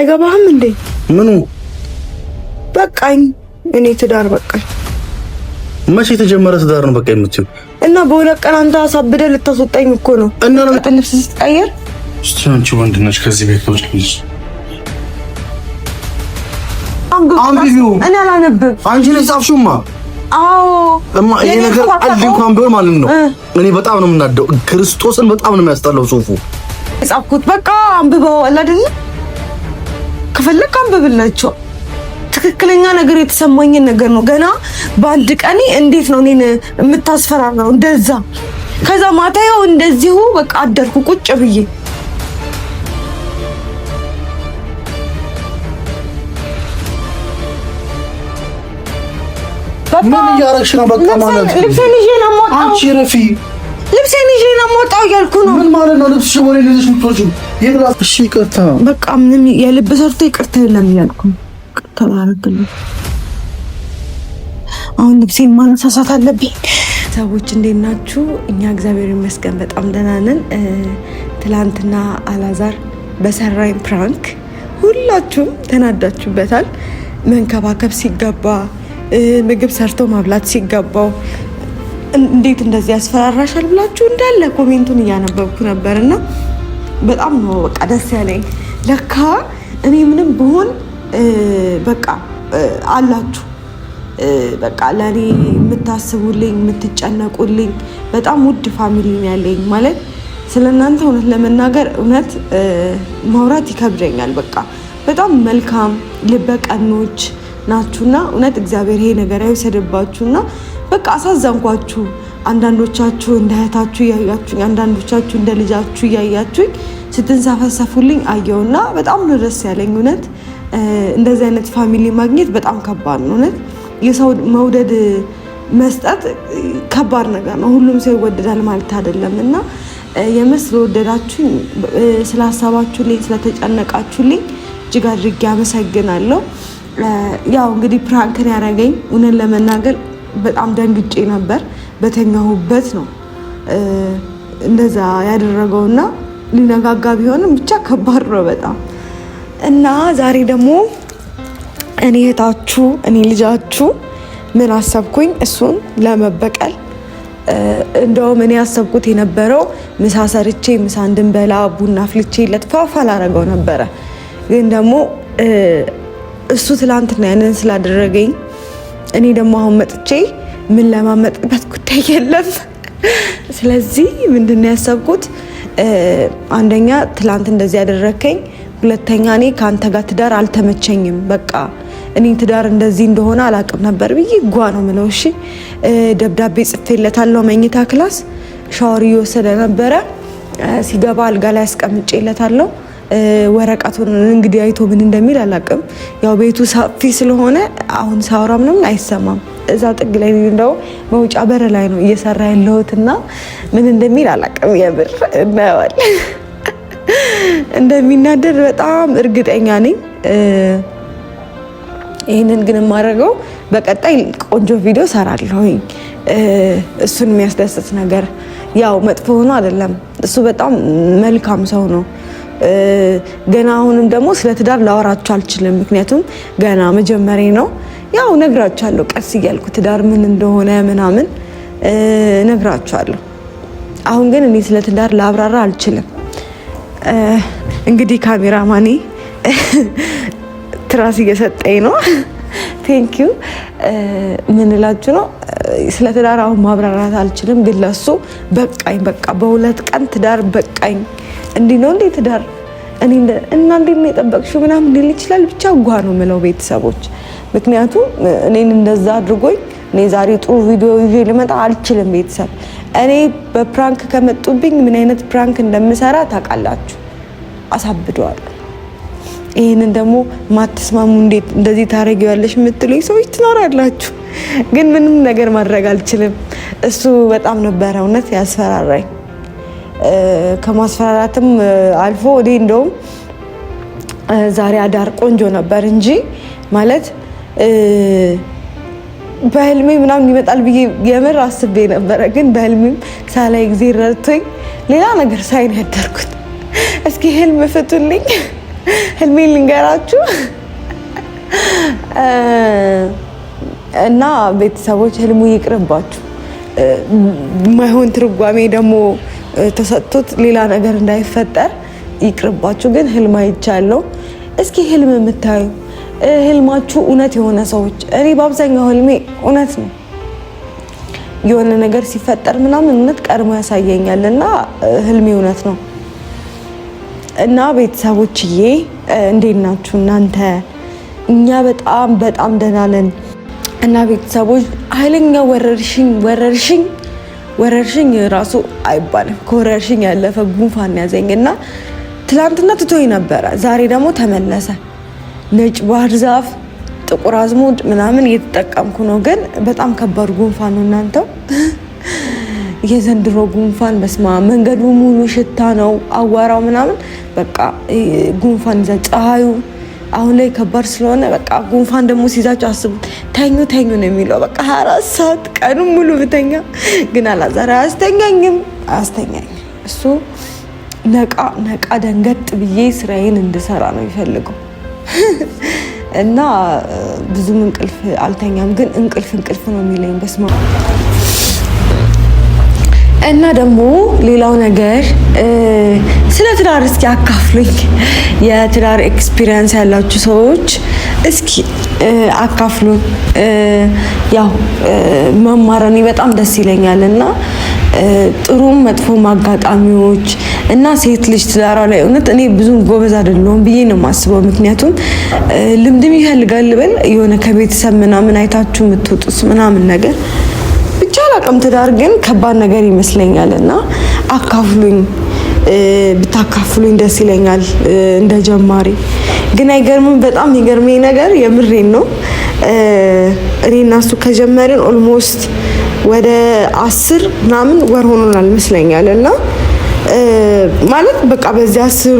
አይገባህም እንዴ? ምኑ በቃኝ? እኔ ትዳር በቃኝ። መቼ የተጀመረ ትዳር ነው በቃ የምትይው? እና በሁለት ቀን አንተ አሳብደህ ልታስወጣኝ እኮ ነው። እና ነው ልብስ ስትቀየር እስቲ አንቺ ወንድ ነሽ ከዚህ ቤት ውስጥ ልጅ አንብቢው። እኔ አላነብም። አንቺ ነሽ ጻፍሽውማ። አዎ እማ ይሄ ነገር ቀልድ እንኳን ቢሆን ማለት ነው እኔ በጣም ነው የምናደው። ክርስቶስን በጣም ነው የሚያስጠላው ጽሁፉ የጻፍኩት። በቃ አንብበው አይደል? ከፈለክ አንብብላቸው። ትክክለኛ ነገር የተሰማኝን ነገር ነው። ገና በአንድ ቀን እንዴት ነው እኔን የምታስፈራራው እንደዛ? ከዛ ማታየው እንደዚሁ በቃ አደርኩ ቁጭ ብዬ። ምን እያደረግሽ ነው? በቃ ማለት ልብሴን ይዤ ነው የምወጣው። አንቺ ረፊ ልብሴን ይዤ ነው የምወጣው እያልኩ ነው። ምን ማለት ነው? ልብስሽ ወሬ ልጅሽ ምትወጪው ይብላስ። እሺ ይቅርታ። በቃ ምንም የልብ ሰርቶ ይቅርታ የለም እያልኩ ነው። ተባረክልኝ። አሁን ልብሴን ማነሳሳት አለብኝ። ሰዎች እንዴት ናችሁ? እኛ እግዚአብሔር ይመስገን በጣም ደህና ነን። ትላንትና አላዛር በሰራኝ ፕራንክ ሁላችሁም ተናዳችሁበታል። መንከባከብ ሲገባ ምግብ ሰርቶ ማብላት ሲገባው እንዴት እንደዚህ ያስፈራራሻል ብላችሁ እንዳለ ኮሜንቱን እያነበብኩ ነበርና በጣም ነው በቃ ደስ ያለኝ። ለካ እኔ ምንም ብሆን በቃ አላችሁ በቃ ለኔ የምታስቡልኝ የምትጨነቁልኝ በጣም ውድ ፋሚሊ ነው ያለኝ። ማለት ስለናንተ እውነት ለመናገር እውነት ማውራት ይከብደኛል። በቃ በጣም መልካም ልበቀኖች ናችሁና እውነት እግዚአብሔር ይሄ ነገር አይወሰድባችሁና በቃ አሳዘንኳችሁ። አንዳንዶቻችሁ እንደ እህታችሁ እያያችሁኝ፣ አንዳንዶቻችሁ እንደ ልጃችሁ እያያችሁኝ ስትንሳፈሰፉልኝ አየውና በጣም ነው ደስ ያለኝ። እውነት እንደዚህ አይነት ፋሚሊ ማግኘት በጣም ከባድ ነው። እውነት የሰው መውደድ መስጠት ከባድ ነገር ነው። ሁሉም ሰው ይወደዳል ማለት አይደለም እና የምስል ወደዳችሁኝ፣ ስላሰባችሁልኝ፣ ስለተጨነቃችሁልኝ እጅግ አድርጌ አመሰግናለሁ። ያው እንግዲህ ፕራንክን ያደረገኝ እውነት ለመናገር በጣም ደንግጬ ነበር። በተኛሁበት ነው እንደዛ ያደረገውና ሊነጋጋ ቢሆንም ብቻ ከባድ ነው በጣም እና ዛሬ ደግሞ እኔ እህታችሁ እኔ ልጃችሁ ምን አሰብኩኝ እሱን ለመበቀል። እንደውም እኔ ያሰብኩት የነበረው ምሳ ሰርቼ ምሳ እንድንበላ ቡና አፍልቼ ለጥፋፋ ላረገው ነበረ። ግን ደግሞ እሱ ትላንትና ያንን ስላደረገኝ እኔ ደግሞ አሁን መጥቼ ምን ለማመጥበት ጉዳይ የለም። ስለዚህ ምንድነው ያሰብኩት አንደኛ ትላንት እንደዚህ ያደረከኝ፣ ሁለተኛ እኔ ከአንተ ጋር ትዳር አልተመቸኝም። በቃ እኔ ትዳር እንደዚህ እንደሆነ አላውቅም ነበር ብዬ ጓ ነው የምለው። እሺ ደብዳቤ ጽፌለታለሁ። መኝታ ክላስ ሻወር እየወሰደ ነበረ። ሲገባ አልጋ ላይ አስቀምጬለታለሁ። ወረቀቱን እንግዲህ አይቶ ምን እንደሚል አላውቅም። ያው ቤቱ ሰፊ ስለሆነ አሁን ሳውራ ምንም አይሰማም። እዛ ጥግ ላይ እንደው መውጫ በር ላይ ነው እየሰራ ያለሁትና ምን እንደሚል አላውቅም። የብር እናየዋለን። እንደሚናደድ በጣም እርግጠኛ ነኝ። ይህንን ግን የማደርገው በቀጣይ ቆንጆ ቪዲዮ ሰራለሁኝ። እሱን የሚያስደስት ነገር ያው መጥፎ ሆኖ አይደለም። እሱ በጣም መልካም ሰው ነው። ገና አሁንም ደግሞ ስለ ትዳር ላወራችሁ አልችልም፣ ምክንያቱም ገና መጀመሪያ ነው። ያው ነግራችኋለሁ ቀስ እያልኩ ትዳር ምን እንደሆነ ምናምን ነግራችኋለሁ። አሁን ግን እኔ ስለ ትዳር ላብራራ አልችልም። እንግዲህ ካሜራማኔ ትራስ እየሰጠኝ ነው። ቴንክ ዩ። ምን እላችሁ ነው፣ ስለ ትዳር አሁን ማብራራት አልችልም፣ ግን ለሱ በቃኝ። በቃ በሁለት ቀን ትዳር በቃኝ። እንዲህ ነው እንዴ ትዳር? እኔ እና እንዴት ነው የጠበቅሽው ምናምን ሊል ይችላል። ብቻ ጓ ነው የምለው ቤተሰቦች፣ ምክንያቱም እኔን እንደዛ አድርጎኝ እኔ ዛሬ ጥሩ ቪዲዮ ይዤ ልመጣ አልችልም። ቤተሰብ እኔ በፕራንክ ከመጡብኝ ምን አይነት ፕራንክ እንደምሰራ ታውቃላችሁ። አሳብደዋለሁ። ይህንን ደግሞ ማትስማሙ እንዴት እንደዚህ ታረጊዋለሽ የምትሉኝ ሰዎች ትኖራላችሁ፣ ግን ምንም ነገር ማድረግ አልችልም። እሱ በጣም ነበረ እውነት ያስፈራራኝ። ከማስፈራራትም አልፎ እኔ እንደውም ዛሬ አዳር ቆንጆ ነበር እንጂ ማለት በህልሜ ምናምን ይመጣል ብዬ የምር አስቤ ነበረ። ግን በህልሜም ሳላይ ጊዜ ረድቶኝ ሌላ ነገር ሳይን ያደርኩት። እስኪ ህልም ፍቱልኝ። ህልሜን ልንገራችሁ እና ቤተሰቦች ህልሙ ይቅርባችሁ። ማይሆን ትርጓሜ ደግሞ ተሰጥቶት ሌላ ነገር እንዳይፈጠር ይቅርባችሁ። ግን ህልም አይቻለሁ። እስኪ ህልም የምታዩ ህልማችሁ እውነት የሆነ ሰዎች፣ እኔ በአብዛኛው ህልሜ እውነት ነው። የሆነ ነገር ሲፈጠር ምናምን እውነት ቀድሞ ያሳየኛል እና ህልሜ እውነት ነው። እና ቤተሰቦችዬ እንዴት ናችሁ እናንተ? እኛ በጣም በጣም ደህና ነን። እና ቤተሰቦች ኃይለኛ ወረርሽኝ ራሱ አይባልም፣ ከወረርሽኝ ያለፈ ጉንፋን ያዘኝ እና ትላንትና ትቶኝ ነበረ። ዛሬ ደግሞ ተመለሰ። ነጭ ባህር ዛፍ፣ ጥቁር አዝሙድ ምናምን እየተጠቀምኩ ነው። ግን በጣም ከባድ ጉንፋን ነው እናንተው። የዘንድሮ ጉንፋን በስማ መንገዱ ሙሉ ሽታ ነው፣ አዋራው ምናምን በቃ ጉንፋን ይዛ ፀሐዩ አሁን ላይ ከባድ ስለሆነ በቃ ጉንፋን ደግሞ ሲይዛችሁ አስቡት። ተኙ ነው የሚለው በቃ 24 ሰዓት ቀኑን ሙሉ ብተኛ። ግን አላዛር አያስተኛኝም። እሱ ነቃ ደንገጥ ብዬ ስራዬን እንድሰራ ነው የሚፈልገው እና ብዙም እንቅልፍ አልተኛም። ግን እንቅልፍ ነው የሚለኝ በስማ። እና ደግሞ ሌላው ነገር ስለ ትዳር እስኪ አካፍሉኝ። የትዳር ኤክስፒሪየንስ ያላችሁ ሰዎች እስኪ አካፍሉን። ያው መማረኔ በጣም ደስ ይለኛል እና ጥሩም መጥፎም አጋጣሚዎች እና ሴት ልጅ ትዳሯ ላይ እውነት እኔ ብዙም ጎበዝ አይደለሁም ብዬ ነው የማስበው። ምክንያቱም ልምድም ይፈልጋል ልበል የሆነ ከቤተሰብ ምናምን አይታችሁ የምትወጡት ምናምን ነገር ብቻ አላውቅም። ትዳር ግን ከባድ ነገር ይመስለኛል እና አካፍሉኝ፣ ብታካፍሉኝ ደስ ይለኛል እንደ ጀማሪ። ግን አይገርምም? በጣም የሚገርመኝ ነገር የምሬን ነው። እኔ እና እሱ ከጀመርን ኦልሞስት ወደ 10 ምናምን ወር ሆኖናል ይመስለኛል እና ማለት በቃ በዚህ 10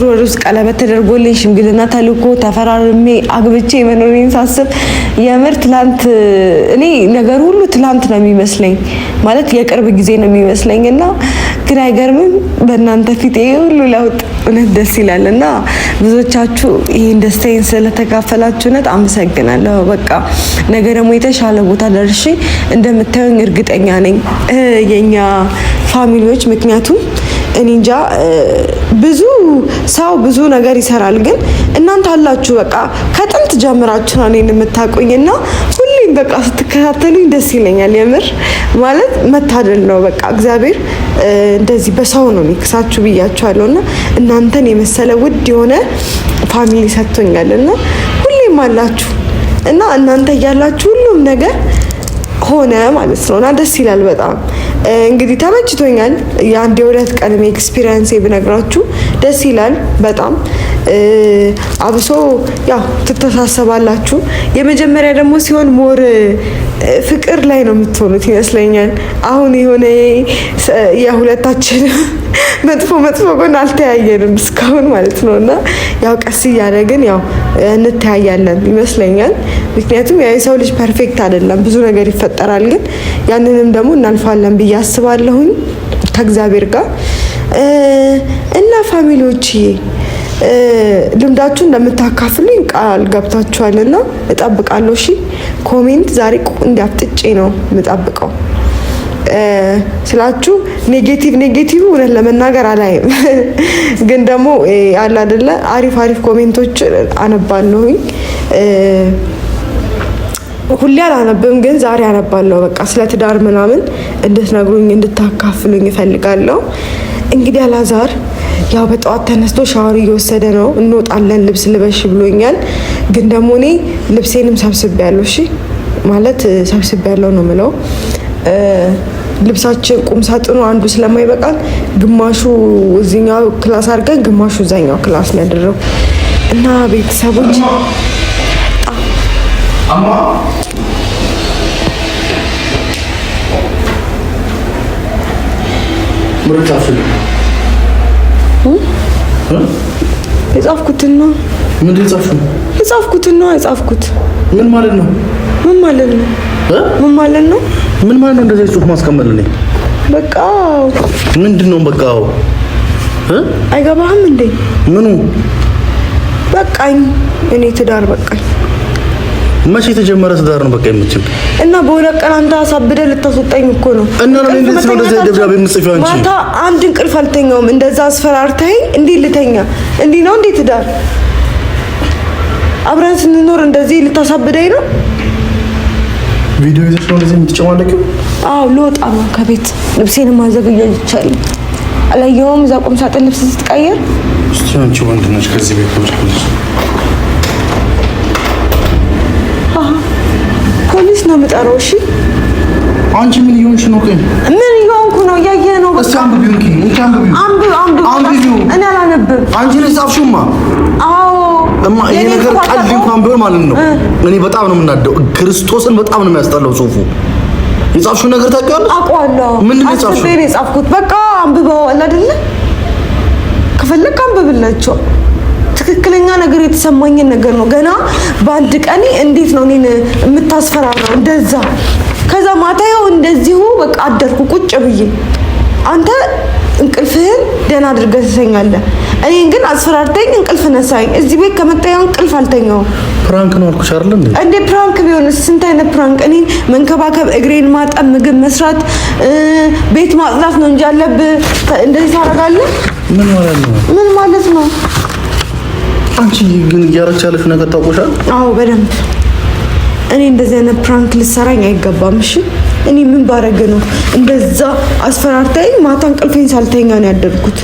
ወር ውስጥ ቀለበት ተደርጎልኝ ሽምግልና ተልኮ ተፈራርሜ አግብቼ መኖሬን ሳስብ የምር ትላንት እኔ ነገር ሁሉ ትላንት ነው የሚመስለኝ፣ ማለት የቅርብ ጊዜ ነው የሚመስለኝ እና ግን አይገርምም? በእናንተ ፊት ይሄ ሁሉ ለውጥ እውነት ደስ ይላል እና ብዙዎቻችሁ ይሄን ደስታዬን ስለተካፈላችሁ እውነት አመሰግናለሁ። በቃ ነገ ደግሞ የተሻለ ቦታ ደርሼ እንደምታዩኝ እርግጠኛ ነኝ የኛ ፋሚሊዎች። ምክንያቱም እኔ እንጃ ብዙ ሰው ብዙ ነገር ይሰራል፣ ግን እናንተ አላችሁ በቃ ከጥንት ጀምራችሁ ነው እኔን የምታውቁኝና ሁሌም በቃ ስትከታተሉኝ ደስ ይለኛል። የምር ማለት መታደል ነው። በቃ እግዚአብሔር እንደዚህ በሰው ነው የሚክሳችሁ ብያችኋለሁና እናንተን የመሰለ ውድ የሆነ ፋሚሊ ሰጥቶኛልና ሁሌም አላችሁ እና እናንተ እያላችሁ ሁሉም ነገር ሆነ ማለት ነውና ደስ ይላል በጣም። እንግዲህ ተመችቶኛል። የአንድ የሁለት ቀን ኤክስፒሪየንስ ብነግራችሁ ደስ ይላል በጣም። አብሶ ያው ትተሳሰባላችሁ። የመጀመሪያ ደግሞ ሲሆን ሞር ፍቅር ላይ ነው የምትሆኑት ይመስለኛል። አሁን የሆነ የሁለታችን መጥፎ ጎን አልተያየንም እስካሁን ማለት ነውና ያው ቀስ እያደረግን ያው እንተያያለን ይመስለኛል። ምክንያቱም ያው የሰው ልጅ ፐርፌክት አይደለም፣ ብዙ ነገር ይፈጠራል። ግን ያንንም ደግሞ እናልፋለን ብዬ አስባለሁኝ ከእግዚአብሔር ጋር እና ፋሚሊዎች ልምዳችሁ እንደምታካፍሉኝ ቃል ገብታችኋልና እጠብቃለሁ። እሺ ኮሜንት ዛሬ እንዲያፍጥጬ ነው የምጠብቀው ስላችሁ ኔጌቲቭ እውነት ለመናገር አላይም፣ ግን ደግሞ አለ አይደለ አሪፍ ኮሜንቶች አነባለሁኝ። ሁሌ አላነብም፣ ግን ዛሬ አነባለሁ። በቃ ስለ ትዳር ምናምን እንድትነግሩኝ እንድታካፍሉኝ እፈልጋለሁ። እንግዲህ አላዛር ያው በጠዋት ተነስቶ ሻወር እየወሰደ ነው። እንወጣለን ልብስ ልበሽ ብሎኛል፣ ግን ደግሞ እኔ ልብሴንም ሰብስቤያለሁ። እሺ ማለት ሰብስቤያለሁ ነው የምለው። ልብሳችን ቁም ሳጥኑ አንዱ ስለማይበቃል ግማሹ እዚህኛው ክላስ አድርገን ግማሹ እዛኛው ክላስ ነው ያደረው እና ቤተሰቦች የጻፍኩትን ነው። ምንድን የጻፍኩት? የጻፍኩትን ነው የጻፍኩት። ምን ማለት ነው? ምን ማለት ነው? ምን ማለት ነው? ምን ማለት ነው? እንደዚህ ጽሁፍ ማስቀመጥልኝ በቃ ምንድን ነው? በቃ አይገባህም እንዴ? ምኑ በቃኝ። እኔ ትዳር በቃኝ። መቼ የተጀመረ ትዳር ነው በቃ የምትችል እና በሁለት ቀን አንተ አሳብደህ ልታስወጣኝ እኮ ነው። እና ለምን እንደዚህ ነው እንደዚህ ደብዳቤ የምትጽፊው አንቺ? ማታ አንድ እንቅልፍ አልተኛውም። እንደዛ አስፈራርተኸኝ እንዴ ልተኛ? እንዲህ ነው እንዴ ትዳር? አብረን ስንኖር እንደዚህ ልታሳብደኝ ነው? ቪዲዮ ይዘሽ ነው እንደዚህ የምትጨማለቂው? አዎ ልወጣ ነው ከቤት። ልብሴን ማዘግየት ይቻላል። አላየኸውም? እዛ ቁም ሳጥን ልብስ ስትቀየር። እስቲ አንቺ ወንድ ነሽ ከዚህ ቤት ወጥተሽ ፖሊስ ነው የምጠራው። እሺ አንቺ ምን ይሆንሽ ነው? ምን ይሆንኩ ነው? ያየህ ነው። እስቲ አንብቢው እንኪ አንብቢው። እኔ አላነብም። አንቺ ነሽ ጻፍሽውማ? አዎ እማ ይሄ ነገር ቀልድ እንኳን ቢሆን ማለት ነው እኔ በጣም ነው የምናደው። ክርስቶስን በጣም ነው የሚያስጠላው ጽሁፉ። የጻፍሽው ነገር ታውቂዋለሽ? አውቀዋለሁ። ምንድን ነው የጻፍሽው? አስቤ ነው የጻፍኩት። በቃ አንብበው አይደለ? ከፈለክ አንብብላቸው። ትክክለኛ ነገር የተሰማኝን ነገር ነው። ገና በአንድ ቀን እንዴት ነው እኔን የምታስፈራራው እንደዛ? ከዛ ማታ ያው እንደዚሁ በቃ አደርኩ ቁጭ ብዬ። አንተ እንቅልፍህን ደህና አድርገህ ትተኛለህ። እኔን ግን አስፈራርተኝ እንቅልፍ ነሳኝ። እዚህ ቤት ከመጣሁ እንቅልፍ አልተኛውም። ፕራንክ ነው አልኩሽ አይደል እንዴ? እንዴ ፕራንክ ቢሆንስ? ስንት አይነት ፕራንክ! እኔን መንከባከብ፣ እግሬን ማጠብ፣ ምግብ መስራት፣ ቤት ማጽዳት ነው እንጂ ያለብህ እንደዚህ ታደርጋለህ? ምን ማለት ነው? ምን ማለት ነው? አንቺ ግን እያረግሽ ያለሽ ነገር ታውቆሻል? አዎ በደንብ። እኔ እንደዚህ አይነት ፕራንክ ልትሰራኝ አይገባም። እሺ እኔ ምን ባረግ ነው እንደዛ አስፈራርተኝ ማታ እንቅልፌን ሳልተኛ ነው ያደርኩት?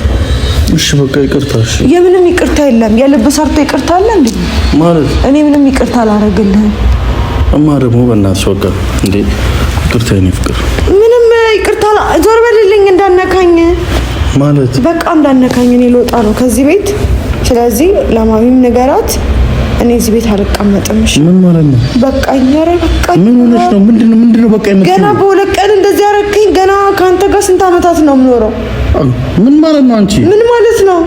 እሺ በቃ ይቅርታ። እሺ የምንም ይቅርታ የለም። የልብ ሰርቶ ይቅርታ አለ እንዴ? ማለት እኔ ምንም ይቅርታ አላረግልህም። እማ ደግሞ በእናትሽ በቃ እንዴ ይቅርታ የኔ ፍቅር። ምንም ይቅርታ ዞር በልልኝ እንዳነካኝ ማለት በቃ እንዳነካኝ። እኔ ልወጣ ነው ከዚህ ቤት። ስለዚህ ለማሚም ንገራት እኔ እዚህ ቤት አልቀመጥም። እሺ ምን ማለት ነው? በቃኝ። ኧረ በቃኝ። ምን ሆነሽ ነው? ምንድነው በቃ የምትይው? ገና በሁለት ቀን እንደዚህ ያረከኝ። ገና ካንተ ጋር ስንት አመታት ነው የምኖረው? ምን ማለት ነው? አንቺ ምን ማለት ነው?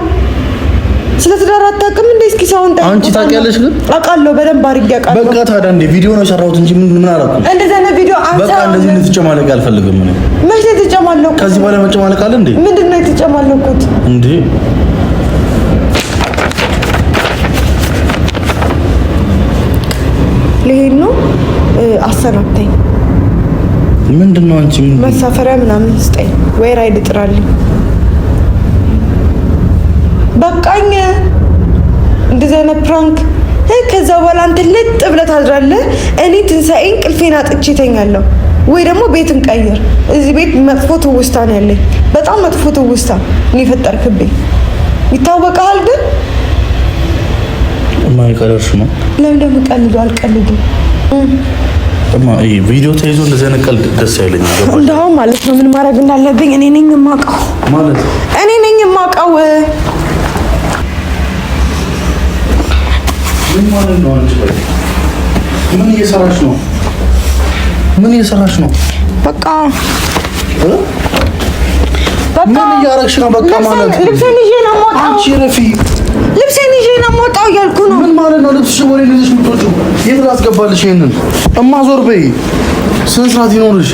ስለ ትዳር አታውቅም እንዴ? እስኪ ሰውን ጠይቅ። አንቺ ታውቂያለሽ? ግን አውቃለሁ፣ በደንብ አድርጌ አውቃለሁ። በቃ ታዲያ እንደ ቪዲዮ ነው የሰራሁት እንጂ ምን አላልኩም። እንደዚህ አይነት ቪዲዮ አንተ በቃ እንደዚህ ልትጨማለቅ አልፈልግም። ምን መቼ ተጨማለኩ? ከዚህ በኋላ መጨማለቅ አለ እንዴ? ምንድነው የተጨማለኩት እንዴ? ልሄድ ነው። አሰናብተኝ። ምንድነው አንቺ? መሳፈሪያ ምናምን ስጠኝ ወይ ራይድ ጥራልኝ። በቃኝ። እንደዚህ አይነት ፕራንክ ከዛ በኋላ አንተ ልጥ ብለህ ታድራለህ። እኔ ትንሣኤን ቅልፌን አጥቼ እተኛለሁ። ወይ ደግሞ ቤት እንቀይር። እዚህ ቤት መጥፎ ትውስታ ነው ያለኝ፣ በጣም መጥፎ ትውስታ ነው የፈጠርክብኝ። ይታወቃል። ግን የማይቀርሽ ነው። ለምን ደግሞ ቀልዱ አልቀልዱ? ቪዲዮ ተይዞ እንደዚህ አይነት ቀልድ ደስ አይለኝም። እንደውም ማለት ነው ምን ማድረግ እንዳለብኝ እኔ ነኝ የማውቀው። ማለት እኔ ነኝ የማውቀው። ምን ማለት ነው? አንቺ ምን እየሰራሽ ነው? ምን እየሰራሽ ነው? በቃ ምን እያረግሽ ነው? በቃ ማለት ልብሴን ይዤ ነው የምወጣው። አንቺ ረፊ ልብሴን ይዤ ነው የምወጣው እያልኩ ነው። ምን ማለት ነው? ልብስሽ ወሬ ልጅሽ ምትወጪው የት ላስገባልሽ? ይሄንን እማ ዞር በይ፣ ስነ ስርዓት ይኖርሽ።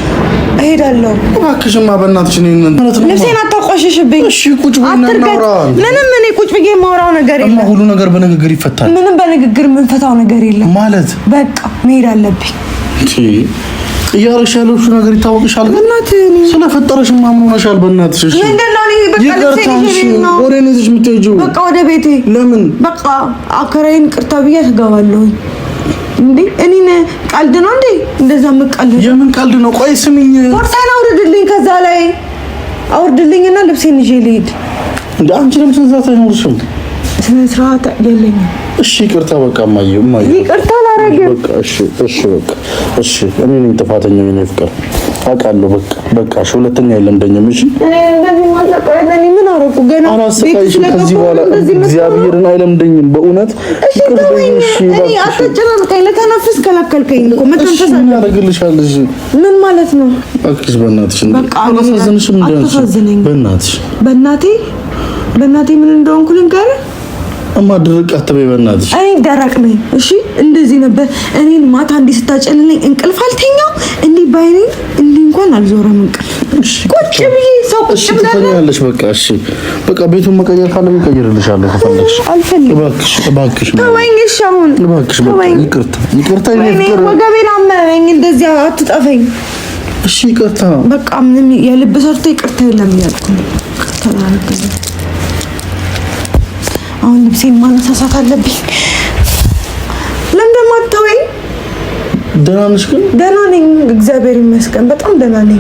እሄዳለሁ። እባክሽማ በእናትሽ ይሄንን ማለት ነው። ልብሴን አታቆሽሽብኝ። እሺ ቁጭ በይና እናውራ። ምንም እኔ ቁጭ ብዬ የማወራው ነገር የለም። ሁሉ ነገር በንግግር ይፈታል። ምንም በንግግር የምንፈታው ነገር የለም ማለት በቃ መሄድ አለብኝ። እያረግሽ ያለሽው ነገር ይታወቅሻል። በእናትህ ስለፈጠረሽ ማምን ሆነሻል። በእናትሽ እሺ ምንድነው? እኔ በቃ ወሬን ይዘሽ የምትሄጂው በቃ ወደ ቤቴ ለምን? በቃ አከራይን ቅርታ ብዬ ትገባለሁ እንዴ? እኔን ቀልድ ነው እንዴ እንደዛ የምቀልድ? የምን ቀልድ ነው? ቆይ ስሚኝ፣ ቦርሳዬን አውርድልኝ፣ ከዛ ላይ አውርድልኝና ልብሴን ይዤ ልሂድ። እንደ አንቺ ለምን ስነ ስርዓት አይኖርሽም? ስነ ስርዓት የለኝም። እሺ ይቅርታ፣ በቃ እማዬ ይቅርታ ላረግም። በቃ እሺ በቃ እሺ፣ እኔ ነኝ ጥፋተኛ የኔ ፍቅር አውቃለሁ። በቃ እሺ፣ ሁለተኛ አይለምደኝም። እሺ እኔ እንደዚህ ማለቀለኝ ምን አደረኩ? ገና አላሰቃይሽም። ከዚህ በኋላ እግዚአብሔርን አይለምደኝም በእውነት። እሺ እኔ አትጨናነቀኝ። ለተነፍስ ከለከልከኝ እኮ መተንፈስ ያደርግልሻል። እሺ ምን ማለት ነው? እባክሽ በእናትሽ በቃ አላሳዝንሽም? አታሳዝነኝ። በእናትሽ በእናቴ ምን እንደሆንኩ ልንገርህ። እማ ድርቅ አትበይ በእናትሽ። እኔ ደረቅ ነኝ። እሺ እንደዚህ ነበር። እኔን ማታ እንዲህ ስታጨልለኝ እንቅልፍ አልተኛው እንዲህ ባይኔ እንዲህ እንኳን አልዞረም እንቅልፍ። ቁጭ ብዬ ሰው ቁጭ ብላለች። በቃ እሺ በቃ ቤቱን መቀየር ካለ እቀይርልሻለሁ ከፈለግሽ። አልፈልግም። እባክሽ ተወኝ። እሺ አሁን እባክሽ ይቅርታ ወገቤን አመመኝ። እንደዚህ አትጠፈኝ። እሺ ይቅርታ። በቃ ምንም የልብ ሰርቶ ይቅርታ የለም እያልኩ ነው። አሁን ልብሴን ማነሳሳት አለብኝ። ለምን ደግሞ አትተወኝ? ደህና ነሽ ግን? ደህና ነኝ እግዚአብሔር ይመስገን፣ በጣም ደህና ነኝ።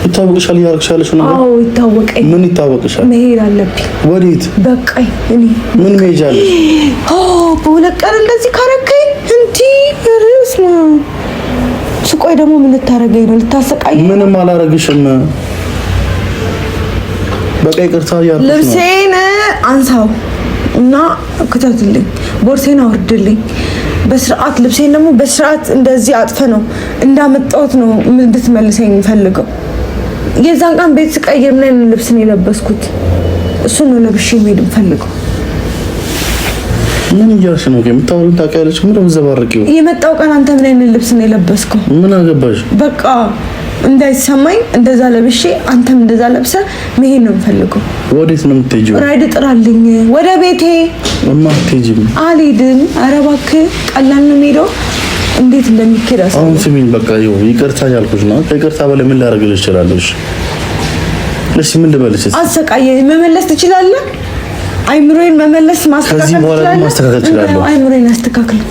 ይታወቅሻል እያደረግሽ ያለሽው ነገር? አዎ ይታወቀኝ። ምን ይታወቅሻል? መሄድ አለብኝ። ወዴት? በቃኝ። እኔ ምን መሄጃለሽ? በሁለት ቀን እንደዚህ ካረከኝ እንዲህ ርዕስ ነው። ስቆይ ደግሞ ምን ልታረገኝ ነው? ልታሰቃይ? ምንም አላረግሽም። በቃ ይቅርታ እያልኩሽ ነው። ልብሴን አንሳው እና ክተትልኝ፣ ቦርሴን አውርድልኝ በስርዓት። ልብሴን ደግሞ በስርዓት እንደዚህ አጥፈ ነው እንዳመጣሁት ነው እንድትመልሰኝ የምፈልገው። የዛን ቀን ቤት ስቀይር ምን አይነት ልብስ ነው የለበስኩት? እሱን ነው ለብሼ መሄድ የምፈልገው። ምን እያልሽ ነው? የምታወሪውን ታውቂያለሽ? ምን ነው ዘባርቂው? የመጣው ቀን አንተ ምን አይነት ልብስ ነው የለበስከው? ምን አገባሽ? በቃ እንዳይሰማኝ እንደዛ ለብሼ አንተም እንደዛ ለብሰ መሄድ ነው የምፈልገው። ወዴት ነው የምትሄጂው? ራይድ ጥራልኝ ወደ ቤቴ። እማ አትሄጂም? አልሄድም። ኧረ እባክህ ቀላል ነው የምሄደው። እንዴት እንደሚኬድ አሁን ስሚኝ፣ በቃ ይቅርታ ያልኩሽ ነው። ከይቅርታ በላይ ምን ላደርግልሽ እችላለሁ? እሺ ምን ልበልሽ? አሰቃየኝ። መመለስ ትችላለህ? አይምሮዬን መመለስ ማስተካከል ከዚህ በኋላ ማስተካከል እችላለሁ። አይምሮዬን አስተካክለው።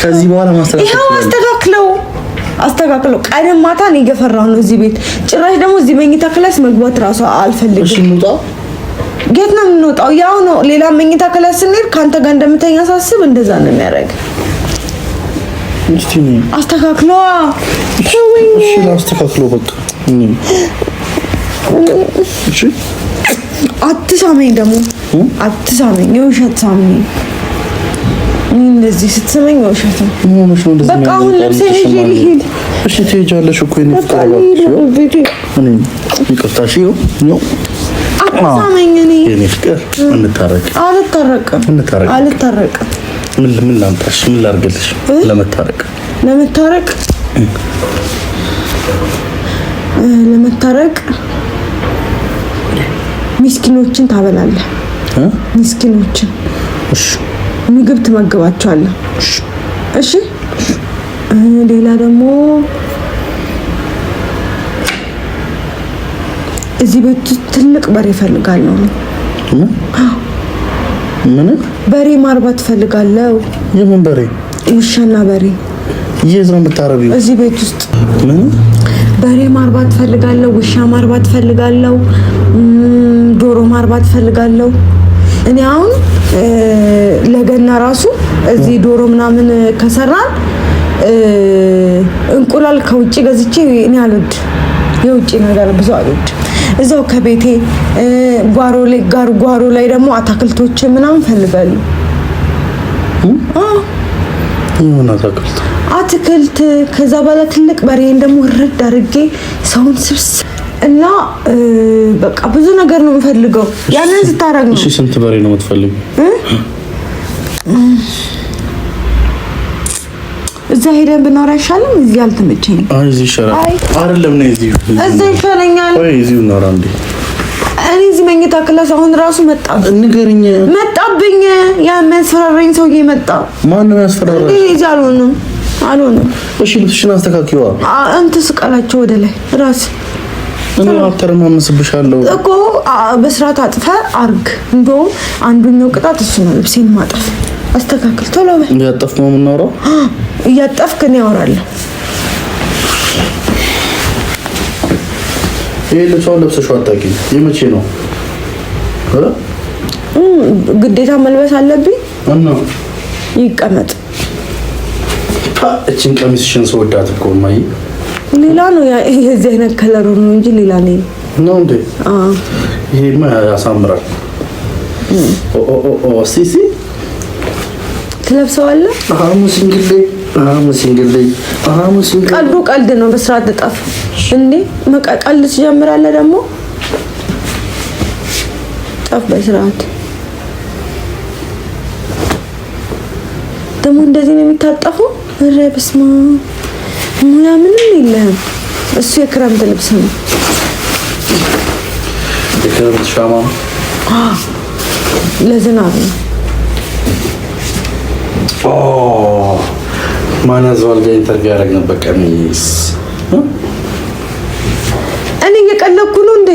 ከዚህ በኋላ አስተካክለው። ቀንም ማታን እየፈራሁ ነው እዚህ ቤት። ጭራሽ ደግሞ እዚህ መኝታ ክላስ መግባት ራሱ አልፈልግም። እሺ እንውጣ። የት ነው የምንወጣው? ያው ነው ሌላ መኝታ ክላስ ስንሄድ ካንተ ጋር እንደምተኛ ሳስብ እንደዛ ነው የሚያደርግ። እስቲ ነው አስተካክለው። እሺ ላስተካክለው በቃ። እሺ አትሳመኝ ደግሞ አትሳመኝ። የውሸት ሳመኝ። እንደዚህ ስትሰመኝ የውሸት ነው። በቃ አሁን ልብሴን ይዤ ልሂድ። እሺ ትሄጃለሽ እኮ እኔ ይቅርታ። እሺ ነው አትሳመኝ። እኔ ፍቅር እንታረቅ። አልታረቅም። ምን ላምጣሽ? ምን ላድርግልሽ? ለመታረቅ ምስኪኖችን ታበላለህ። ምስኪኖችን ምግብ ትመግባቸዋለህ። እሺ ሌላ ደግሞ እዚህ ቤት ትልቅ በሬ እፈልጋለሁ። ምን በሬ ማርባት እፈልጋለሁ። የምን በሬ? ውሻና በሬ። የት ነው የምታረቢው? እዚህ ቤት ውስጥ። ምን በሬ ማርባት እፈልጋለሁ፣ ውሻ ማርባት እፈልጋለሁ፣ ዶሮ ማርባት እፈልጋለሁ። እኔ አሁን ለገና ራሱ እዚህ ዶሮ ምናምን ከሰራን እንቁላል ከውጭ ገዝቼ እኔ አልወድ፣ የውጭ ነገር ብዙ አልወድ። እዛው ከቤቴ ጓሮ ላይ ደግሞ አታክልቶች ምናምን እፈልጋለሁ። ምን አትክልት። ከዛ በኋላ ትልቅ በሬን ደግሞ ረድ አድርጌ ሰውን ስብስ እና በቃ ብዙ ነገር ነው የምፈልገው። ያንን ስታረግ ነው። እሺ ስንት በሬ ነው የምትፈልጊው? እዛ ሄደን ብናወራ አይሻልም? እዚህ አልተመቸኝም። አይ እዚህ ይሻላል። አይደለም ነው እዚህ እዛ ይሻለኛል። ወይ እዚሁ እናወራ እንዴ? እኔ እዚህ መኝታ ክላስ አሁን ራሱ ንገሪኝ። መጣብኝ። ያ የሚያስፈራራኝ ሰውዬ መጣ። ማን ነው ያስፈራራኝ? እዚህ አልሆነም። እሺ ልብስሽን አስተካክዪዋ። እንትን ስቀላቸው ወደ ላይ ራስ እኔ አተረማመስብሻለሁ እኮ በስርዓት አጥፈህ አርግ። እንደውም አንዱኛው ቅጣት እሱ ነው፣ ልብሴን ማጠፍ። አስተካክል ቶሎ በል። እያጠፍኩ ነው የምናወራው። እያጠፍክ እኔ አወራለሁ። ይሄ ልብሷን ለብሰሽው አታውቂም። የመቼ ነው? ግዴታ መልበስ አለብኝ እና ይቀመጥ። እቺን ቀሚስሽን ስወዳት እኮ ማይ ሌላ ነው የዚህ አይነት ከለሩ ነው እንጂ ሌላ ነው እንዴ? ይሄማ ያሳምራል። ሲሲ ትለብሰዋለህ? ቀልዱ ቀልድ ነው። በስርዓት ተጣፍ እንዴ! ቀልድ ትጀምራለህ ደግሞ። ጣፍ በስርዓት ደግሞ እንደዚህ ነው የሚታጠፈው። ኧረ በስመ አብ ሙያ ምንም የለህም። እሱ የክረምት ልብስ ነው። የክረምት ሻማ ለዝናብ ነው። ማን ያዘዋል? ጋር ኢንተርቪው ያደረግንበት ቀሚስ እኔ እየቀለኩ ነው እንዴ?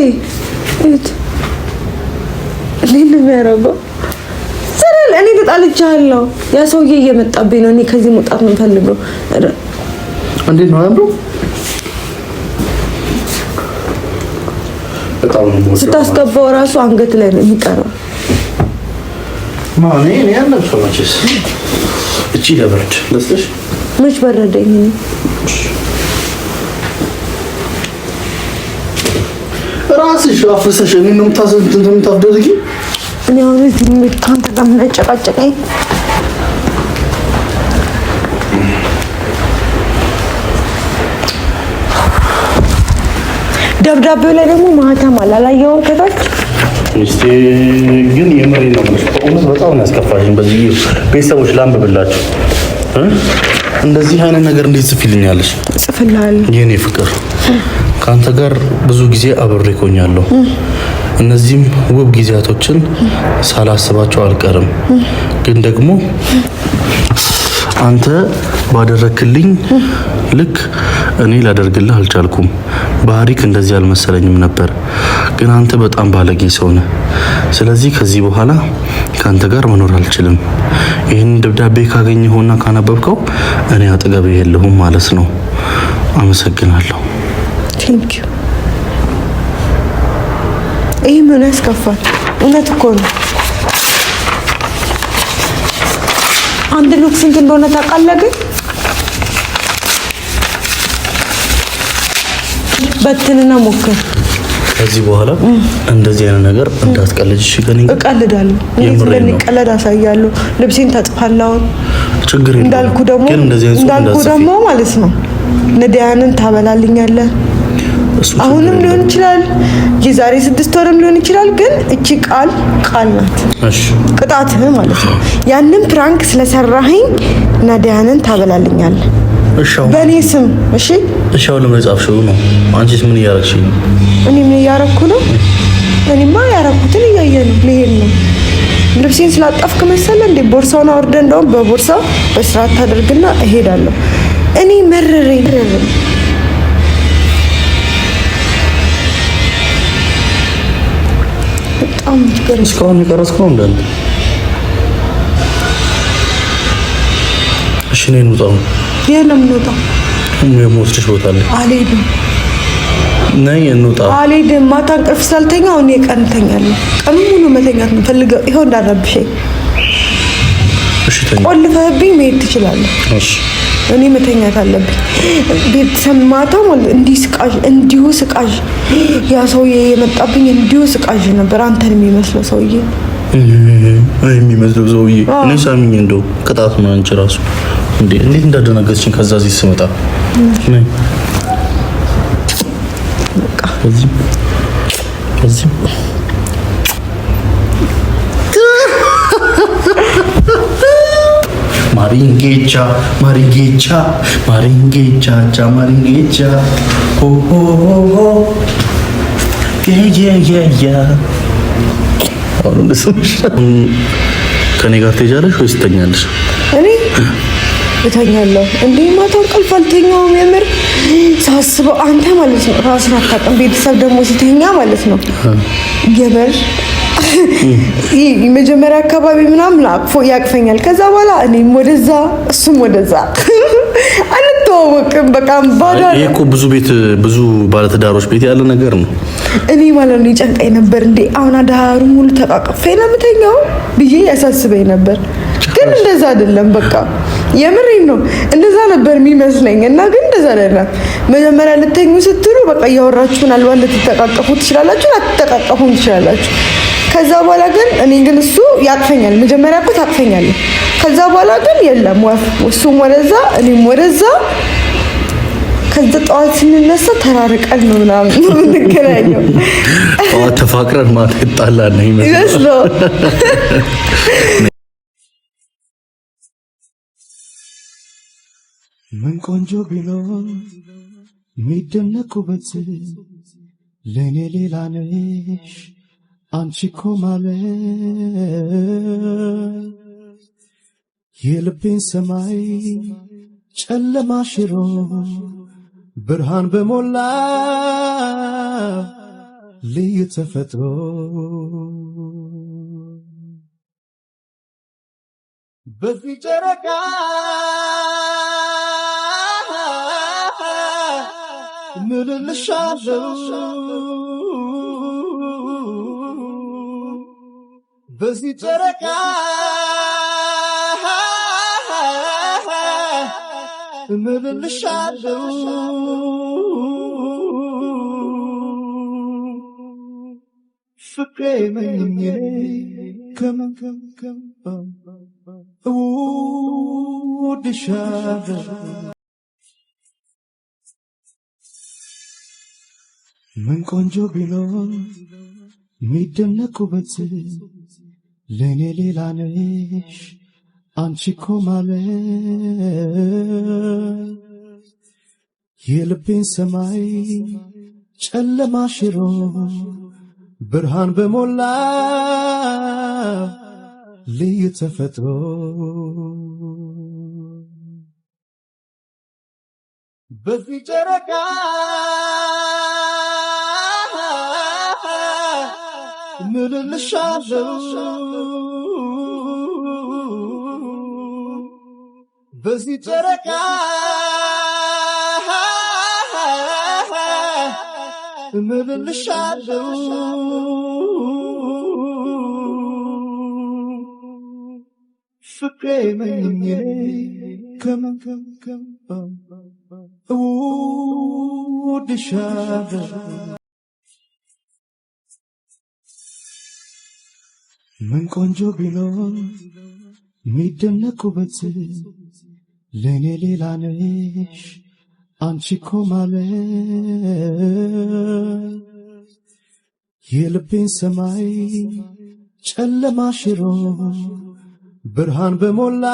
እት ለምን ያረጋው ሰራል? እኔ ተጣልቻለሁ። ያ ሰውዬ እየመጣብኝ ነው። እኔ ከዚህ መውጣት ነው ፈልገው። እንዴት ነው ያምሩ? በጣም ነው ስታስገባው ራሱ አንገት ላይ ነው የሚቀረው። ማን እኔ ያለው ሰማችስ? እቺ ለበረድ ለስተሽ መች በረደኝ። ራስሽ አፍሰሽ እኔ ነው የምታስደርጊ። እኔ አሁን እዚህ ካንተ ጋር ምን ጨቃጨቀኝ? ደብዳቤው ላይ ደግሞ ማህተም አላየሁም ከታች። ሚስቴ ግን የምሬ ነው ማለት በእውነት በጣም ያስከፋሽኝ። በዚህ ቤተሰቦች ላንብብላችሁ። እንደዚህ አይነት ነገር እንዴት ጽፊልኛለሽ? ጽፍልሃለሁ የኔ ፍቅር ካንተ ጋር ብዙ ጊዜ አብሬ ቆኛለሁ። እነዚህም ውብ ጊዜያቶችን ሳላስባቸው አልቀርም። ግን ደግሞ አንተ ባደረክልኝ ልክ እኔ ላደርግልህ አልቻልኩም። ባህሪክ እንደዚህ አልመሰለኝም ነበር። ግን አንተ በጣም ባለጌ ሰው ነህ። ስለዚህ ከዚህ በኋላ ካንተ ጋር መኖር አልችልም። ይህን ደብዳቤ ካገኘኸውና ካነበብከው እኔ አጠገብህ የለሁም ማለት ነው። አመሰግናለሁ። ቴንክ ዩ። ይሄ ምን ያስከፋል? እውነት እኮ ነው። አንድ ሉክ ስንት እንደሆነ ታውቃለህ? ግን በትንና ሞክር። ከዚህ በኋላ እንደዚህ አይነት ነገር እንዳትቀልጅ። እሺ? ከኔ እቀልዳለሁ። እኔ ስለሚቀለድ አሳያለሁ። ልብሴን ታጥፋለህ። ችግር የለም። እንዳልኩ ደግሞ ማለት ነው ነዳያንን ታበላልኛለህ። አሁንም ሊሆን ይችላል፣ የዛሬ 6 ወርም ሊሆን ይችላል። ግን እቺ ቃል ናት። እሺ ቅጣትህ ማለት ነው። ያንን ፕራንክ ስለሰራኸኝ ነዳያንን ታበላልኛለህ። እሺ በእኔ ስም። እሺ እሺ። አሁን ለምን ጻፍሽው ነው? አንቺስ ምን እያረግሽ ነው? እኔ ምን እያረኩ ነው? እኔማ ያረኩትን እያየህ ነው። ልሄድ ነው። ልብሴን ስላጠፍክ መሰለህ እንዴ? ቦርሳውን አውርደህ እንደውም በቦርሳው በስርዓት ታደርግና እሄዳለሁ። እኔ መረረኝ። በጣም ትገርም። እስካሁን የቀረጽከው እንዳለ። እሺ ነኝ እንውጣው። የለም እንውጣ። የምወስድሽ ቦታ አለ። አልሄድም። ነይ እንውጣ። አልሄድም። ማታ እንቅልፍ ስላልተኛው እኔ ቀን እተኛለሁ። ቀን ሙሉ መተኛት ነው ፈልገው። ይኸው እንዳረብሽኝ። እሺ ተኛ። ቆልፈህብኝ መሄድ ትችላለህ። እሺ እኔ መተኛት አለብኝ። ቤተሰብ ማታ እንዲሁ ስቃዥ ያ ሰውዬ የመጣብኝ እንዲሁ ስቃዥ ነበር። አንተን የሚመስለው ሰውዬ የሚመስለው ሰውዬ እኔ ሳሚኝ እንደው ቅጣት ነው። አንቺ ራሱ እንዴት እንዳደነገጥሽኝ ከዛ እዚህ ስመጣ ነይ በቃ እዚህ ማሪንጌቻ ሆ አሁን ከኔ ጋር ትሄጃለሽ ወይስ ትተኛለሽ? እኔ እተኛለሁ። እንዴ ማታ እንቅልፍ አልተኛውም። የምር ሳስበው አንተ ማለት ነው ራስን አታውቅም። ቤተሰብ ደግሞ ሲተኛ ማለት ነው የምር መጀመሪያ አካባቢ ምናምን አቅፎ ያቅፈኛል። ከዛ በኋላ እኔም ወደዛ እሱም ወደዛ አንተዋወቅም። በቃ ባዳ ይሄ እኮ ብዙ ባለትዳሮች ቤት ያለ ነገር ነው። እኔ ማለት ነው ይጨንቀኝ ነበር። እንዴ አሁን አዳሩ ሙሉ ተቃቅፌ ነው የምተኛው ብዬ ያሳስበኝ ነበር። ግን እንደዛ አይደለም። በቃ የምሬን ነው እንደዛ ነበር የሚመስለኝ። እና ግን እንደዛ አይደለም። መጀመሪያ ልተኙ ስትሉ በቃ እያወራችሁ ምናልባት ልትተቃቀፉ ትችላላችሁ፣ ላትተቃቀፉም ትችላላችሁ። ከዛ በኋላ ግን እኔ ግን እሱ ያቅፈኛል። መጀመሪያ እኮ ታቅፈኛለህ። ከዛ በኋላ ግን የለም እሱም ወደዛ እኔም ወደዛ። ከዛ ጠዋት ስንነሳ ተራርቀን ነው ምናምን የምንገናኘው። ጠዋት ተፋቅረን ማታ ይጣላል ነው ይመስለው። ምን ቆንጆ ቢኖር ሚደነቁበት ለኔ ሌላ ነሽ አንቺ እኮ ማለት የልቤን ሰማይ ጨለማ ሽሮ ብርሃን በሞላ ልዩ ተፈጥሮ በዚህ ጨረቃ ምልልሻለው በዚህ ጨረቃ ምልልሻለው ፍቅሬ መኝኜ ከመንከምከም እወድሻለሁ ምን ቆንጆ ቢኖር ሚደነቁበት ለኔ ሌላ ነሽ አንቺ እኮ ማለት የልቤን ሰማይ ጨለማ ሽሮ ብርሃን በሞላ ልዩ ተፈጥሮ በዚህ ጨረቃ ምልልሻለው በዚህ ጨረቃ ምልልሻለው ፍቅሬ መኝኜ ከመንከምከም እወድሻለሁ ምን ቆንጆ ቢኖር ሚደነቁበት ለኔ ሌላ ነሽ አንቺ እኮ ማለት የልቤን ሰማይ ጨለማ ሽሮ ብርሃን በሞላ